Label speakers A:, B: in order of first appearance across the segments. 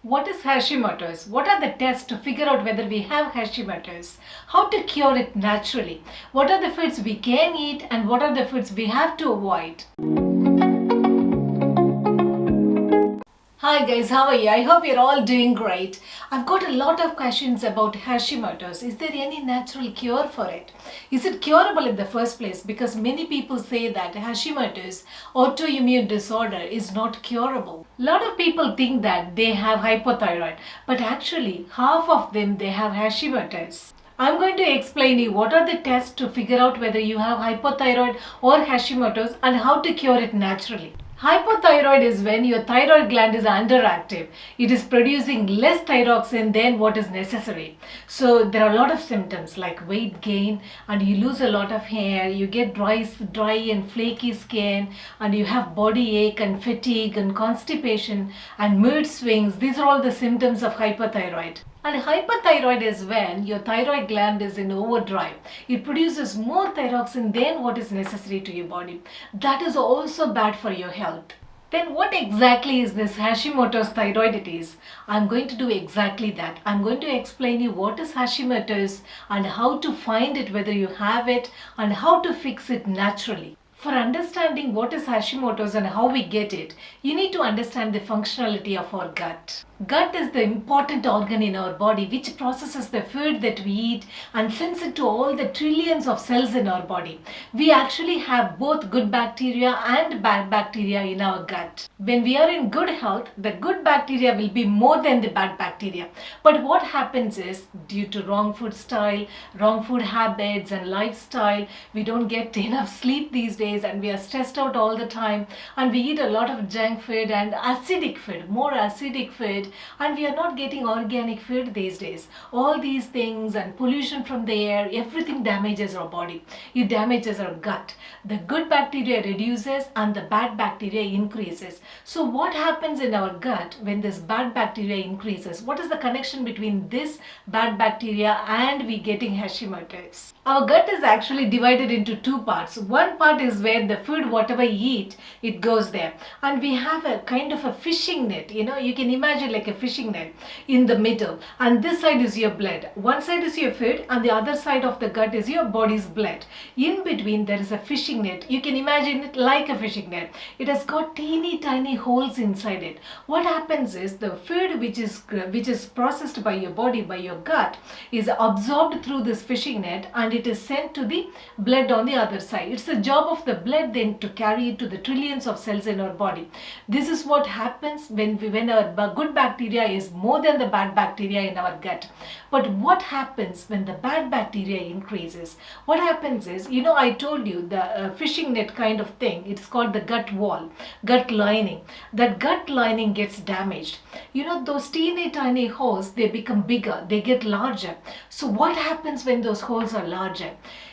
A: What is Hashimoto's? What are the tests to figure out whether we have Hashimoto's? How to cure it naturally? What are the foods we can eat and what are the foods we have to avoid? Hi guys, how are you? I hope you're all doing great. I've got a lot of questions about Hashimoto's. Is there any natural cure for it? Is it curable in the first place? Because many people say that Hashimoto's autoimmune disorder is not curable. A lot of people think that they have hypothyroid, but actually half of them they have Hashimoto's. I'm going to explain you what are the tests to figure out whether you have hypothyroid or Hashimoto's and how to cure it naturally. Hypothyroid is when your thyroid gland is underactive. It is producing less thyroxine than what is necessary. So there are a lot of symptoms like weight gain and you lose a lot of hair, you get dry and flaky skin and you have body ache and fatigue and constipation and mood swings. These are all the symptoms of hypothyroid. And hyperthyroid is when your thyroid gland is in overdrive. It produces more thyroxine than what is necessary to your body. That is also bad for your health. Then what exactly is this Hashimoto's thyroiditis? I'm going to do exactly that. I'm going to explain you what is Hashimoto's and how to find it, whether you have it, and how to fix it naturally. For understanding what is Hashimoto's and how we get it, you need to understand the functionality of our gut. Gut is the important organ in our body which processes the food that we eat and sends it to all the trillions of cells in our body. We actually have both good bacteria and bad bacteria in our gut. When we are in good health, the good bacteria will be more than the bad bacteria. But what happens is, due to wrong food style, wrong food habits and lifestyle, we don't get enough sleep these days and we are stressed out all the time and we eat a lot of junk food and acidic food, more acidic food, and we are not getting organic food these days. All these things and pollution from the air, everything damages our body. It damages our gut. The good bacteria reduces and the bad bacteria increases. So what happens in our gut when this bad bacteria increases? What is the connection between this bad bacteria and we getting Hashimoto's? Our gut is actually divided into two parts. One part is where the food, whatever you eat, it goes there. And we have a kind of a fishing net. You can imagine like a fishing net in the middle. And this side is your blood. One side is your food and the other side of the gut is your body's blood. In between there is a fishing net. You can imagine it like a fishing net. It has got teeny tiny holes inside it. What happens is the food which is processed by your body, by your gut, is absorbed through this fishing net and it is sent to the blood on the other side. It's the job of the blood then to carry it to the trillions of cells in our body. This is what happens when our good bacteria is more than the bad bacteria in our gut. But what happens when the bad bacteria increases? What happens is, I told you the fishing net kind of thing, it's called the gut wall, gut lining. That gut lining gets damaged. Those teeny tiny holes, they become bigger, they get larger. So what happens when those holes are larger?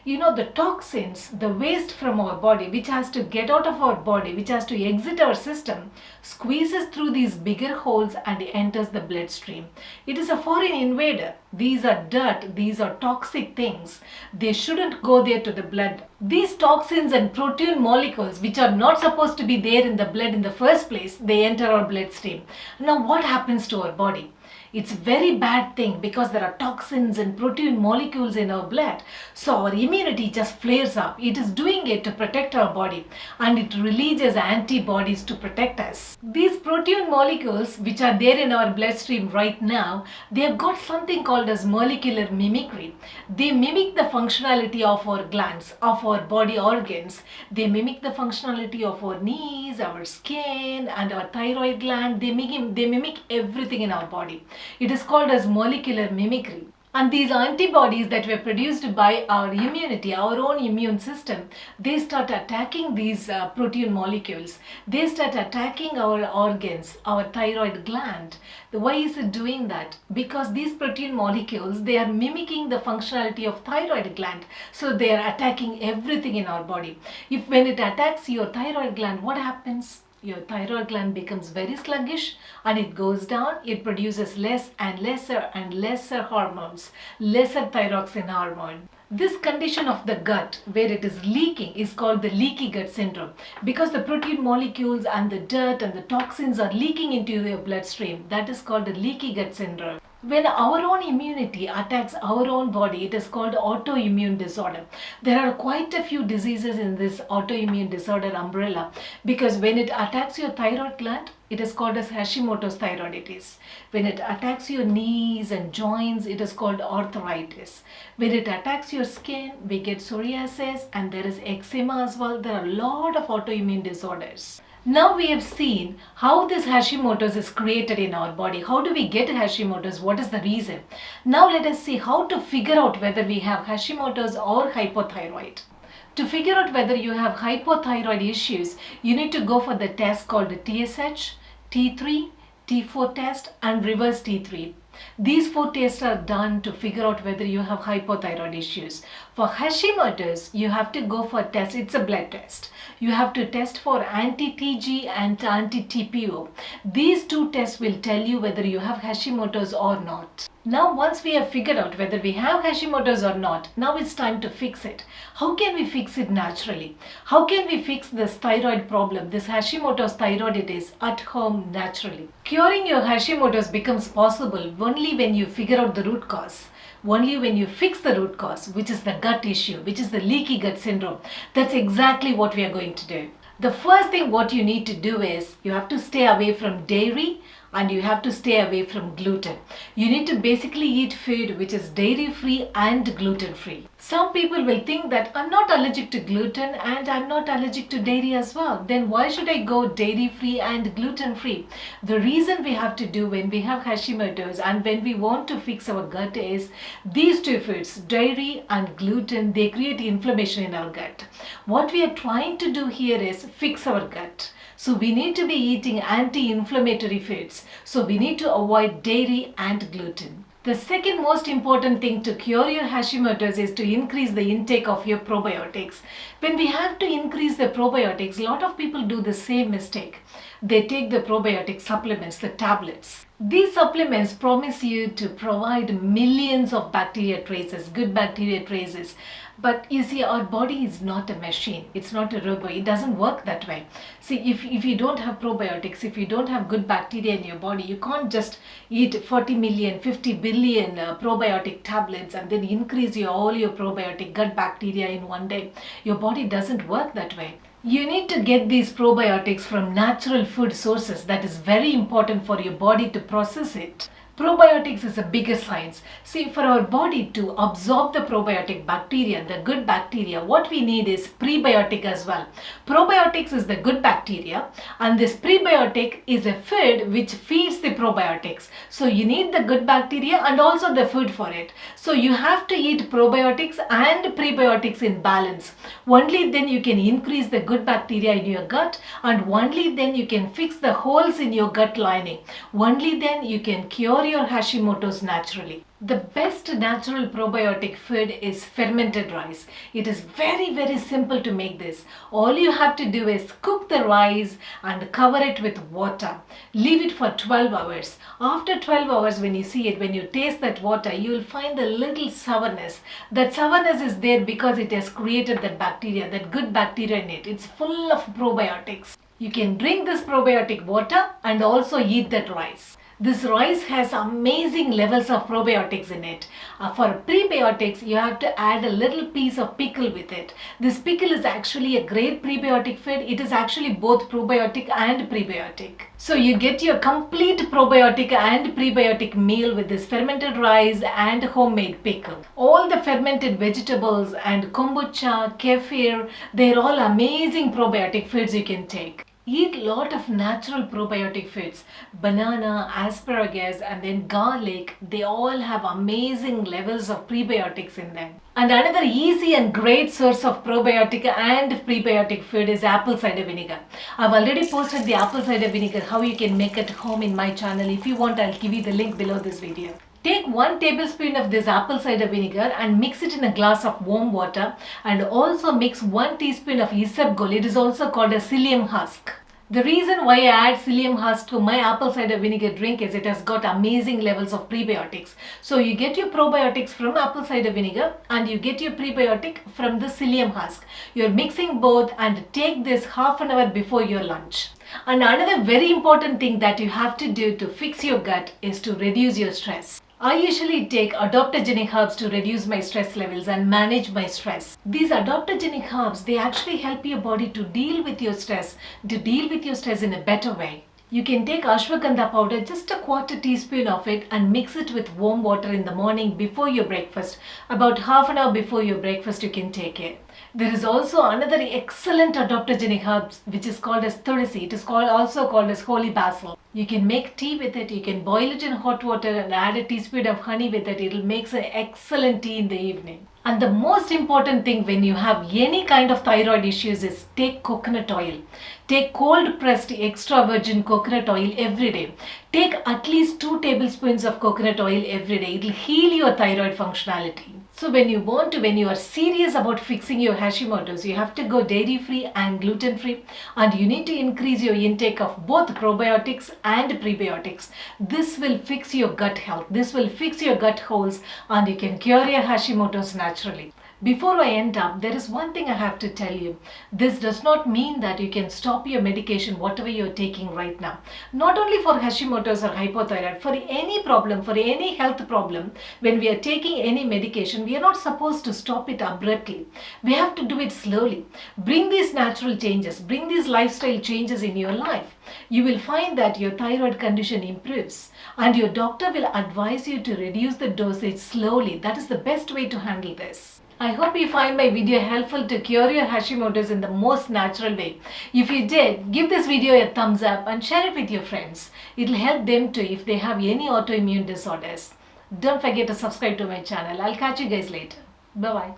A: The toxins, the waste from our body, which has to get out of our body, which has to exit our system, squeezes through these bigger holes and enters the bloodstream. It is a foreign invader. These are dirt, these are toxic things. They shouldn't go there to the blood. These toxins and protein molecules, which are not supposed to be there in the blood in the first place, they enter our bloodstream. Now what happens to our body? It's a very bad thing because there are toxins and protein molecules in our blood. So our immunity just flares up. It is doing it to protect our body and it releases antibodies to protect us. These protein molecules which are there in our bloodstream right now, they have got something called as molecular mimicry. They mimic the functionality of our glands, of our body organs. They mimic the functionality of our knees, our skin and our thyroid gland. They mimic everything in our body. It is called as molecular mimicry. And these antibodies that were produced by our immunity, our own immune system, they start attacking these protein molecules. They start attacking our organs, our thyroid gland. Why is it doing that? Because these protein molecules, they are mimicking the functionality of thyroid gland. So they are attacking everything in our body. When it attacks your thyroid gland, what happens? Your thyroid gland becomes very sluggish and it goes down. It produces less and lesser hormones, lesser thyroxine hormone. This condition of the gut where it is leaking is called the leaky gut syndrome, because the protein molecules and the dirt and the toxins are leaking into your bloodstream. That is called the leaky gut syndrome. When our own immunity attacks our own body, it is called autoimmune disorder. There are quite a few diseases in this autoimmune disorder umbrella, because when it attacks your thyroid gland, it is called as Hashimoto's thyroiditis. When it attacks your knees and joints, it is called arthritis. When it attacks your skin, we get psoriasis, and there is eczema as well. There are a lot of autoimmune disorders. Now we have seen how this Hashimoto's is created in our body. How do we get Hashimoto's? What is the reason? Now let us see how to figure out whether we have Hashimoto's or hypothyroid. To figure out whether you have hypothyroid issues, you need to go for the test called the TSH, T3, T4 test and reverse T3. These 4 tests are done to figure out whether you have hypothyroid issues. For Hashimoto's, you have to go for a test. It's a blood test. You have to test for anti-TG and anti-TPO. These 2 tests will tell you whether you have Hashimoto's or not. Now once we have figured out whether we have Hashimoto's or not, now it's time to fix it. How can we fix it naturally? How can we fix this thyroid problem, this Hashimoto's thyroiditis at home naturally? Curing your Hashimoto's becomes possible only when you figure out the root cause. Only when you fix the root cause, which is the gut issue, which is the leaky gut syndrome. That's exactly what we are going to do. The first thing what you need to do is you have to stay away from dairy and you have to stay away from gluten. You need to basically eat food which is dairy free and gluten free. Some people will think that I'm not allergic to gluten and I'm not allergic to dairy as well. Then why should I go dairy free and gluten free? The reason we have to do when we have Hashimoto's and when we want to fix our gut is these 2 foods, dairy and gluten, they create inflammation in our gut. What we are trying to do here is fix our gut. So we need to be eating anti-inflammatory foods. So we need to avoid dairy and gluten. The second most important thing to cure your Hashimoto's is to increase the intake of your probiotics. When we have to increase the probiotics, a lot of people do the same mistake. They take the probiotic supplements, the tablets. These supplements promise you to provide millions of bacteria traces, good bacteria traces. But you see, our body is not a machine. It's not a robot. It doesn't work that way. See, if you don't have probiotics, if you don't have good bacteria in your body, you can't just eat 40 million, 50 billion probiotic tablets and then increase all your probiotic gut bacteria in one day. Your body doesn't work that way. You need to get these probiotics from natural food sources. That is very important for your body to process it. Probiotics is a bigger science. See, for our body to absorb the probiotic bacteria, the good bacteria, what we need is prebiotic as well. Probiotics is the good bacteria and this prebiotic is a food which feeds the probiotics. So you need the good bacteria and also the food for it. So you have to eat probiotics and prebiotics in balance. Only then you can increase the good bacteria in your gut and only then you can fix the holes in your gut lining. Only then you can cure your Hashimoto's naturally. The best natural probiotic food is fermented rice. It is very simple to make this. All you have to do is cook the rice and cover it with water. Leave it for 12 hours. After 12 hours, when you see it, when you taste that water, you will find a little sourness. That sourness is there because it has created that bacteria, that good bacteria in it. It's full of probiotics. You can drink this probiotic water and also eat that rice. This rice has amazing levels of probiotics in it. For prebiotics, you have to add a little piece of pickle with it. This pickle is actually a great prebiotic food. It is actually both probiotic and prebiotic. So you get your complete probiotic and prebiotic meal with this fermented rice and homemade pickle. All the fermented vegetables and kombucha, kefir, they're all amazing probiotic foods you can take. Eat lot of natural probiotic foods. Banana, asparagus and then garlic, they all have amazing levels of prebiotics in them. And another easy and great source of probiotic and prebiotic food is apple cider vinegar. I've already posted the apple cider vinegar, how you can make at home in my channel. If you want, I'll give you the link below this video. Take 1 tablespoon of this apple cider vinegar and mix it in a glass of warm water and also mix 1 teaspoon of isabgol. It is also called a psyllium husk. The reason why I add psyllium husk to my apple cider vinegar drink is it has got amazing levels of prebiotics. So you get your probiotics from apple cider vinegar and you get your prebiotic from the psyllium husk. You're mixing both and take this half an hour before your lunch. And another very important thing that you have to do to fix your gut is to reduce your stress. I usually take adaptogenic herbs to reduce my stress levels and manage my stress. These adaptogenic herbs, they actually help your body to deal with your stress, in a better way. You can take ashwagandha powder, just a quarter teaspoon of it, and mix it with warm water in the morning before your breakfast. About half an hour before your breakfast, you can take it. There is also another excellent adaptogenic herb which is called as Tulasi. It is also called as holy basil. You can make tea with it. You can boil it in hot water and add a teaspoon of honey with it. It will make an excellent tea in the evening. And the most important thing when you have any kind of thyroid issues is take coconut oil. Take cold pressed extra virgin coconut oil every day. Take at least 2 tablespoons of coconut oil every day. It will heal your thyroid functionality. So when you are serious about fixing your Hashimoto's, you have to go dairy free and gluten free, and you need to increase your intake of both probiotics and prebiotics. This will fix your gut health. This will fix your gut holes and you can cure your Hashimoto's naturally. Before I end up, there is one thing I have to tell you. This does not mean that you can stop your medication, whatever you're taking right now. Not only for Hashimoto's or hypothyroid, for any problem, for any health problem, when we are taking any medication, we are not supposed to stop it abruptly. We have to do it slowly. Bring these natural changes, bring these lifestyle changes in your life. You will find that your thyroid condition improves and your doctor will advise you to reduce the dosage slowly. That is the best way to handle this. I hope you find my video helpful to cure your Hashimoto's in the most natural way. If you did, give this video a thumbs up and share it with your friends. It will help them too if they have any autoimmune disorders. Don't forget to subscribe to my channel. I'll catch you guys later. Bye-bye.